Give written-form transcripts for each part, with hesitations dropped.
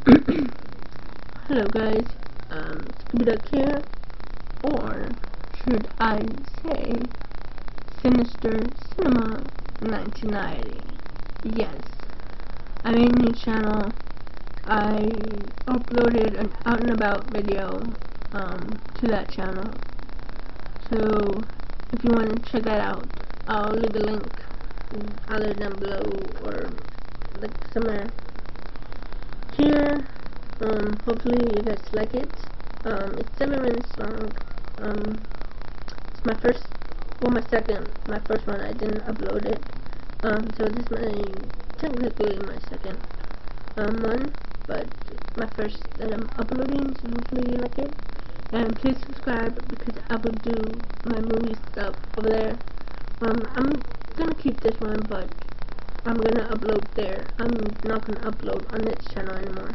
Hello guys, Scooby-Duck here, or should I say Sinister Cinema 1990. Yes, I made a new channel. I uploaded an out and about video to that channel. So if you want to check that out, I'll leave a link either down below or like somewhere here. Hopefully you guys like it. It's 7 minutes long. It's my first, well, my first one. I didn't upload it. So this is technically my second one, but my first that I'm uploading. So hopefully you like it. And please subscribe because I will do my movie stuff over there. I'm gonna keep this one, but I'm gonna upload there. I'm not gonna upload on this channel anymore.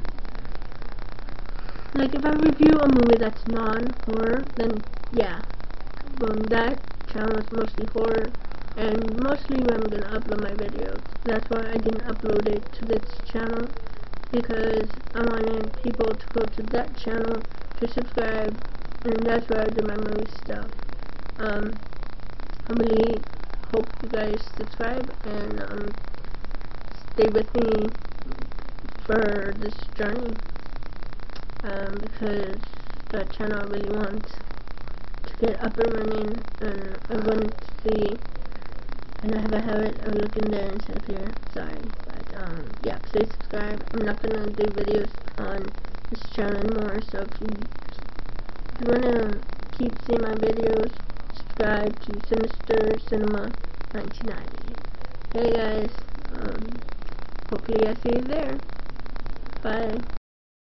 Like if I review a movie that's non-horror, then yeah, that channel is mostly horror, and mostly when I'm gonna upload my videos. That's why I didn't upload it to this channel, because I wanted people to go to that channel to subscribe, and that's where I do my movie stuff. I really hope you guys subscribe and stay with me for this journey. Because that channel I really want to get up and running, and I'm going to see, and I have a habit of looking there instead of here, sorry, but yeah, please subscribe. I'm not going to do videos on this channel anymore, so if you want to keep seeing my videos, subscribe to Sinister Cinema 1990. Hey guys, hopefully I see you there. Bye.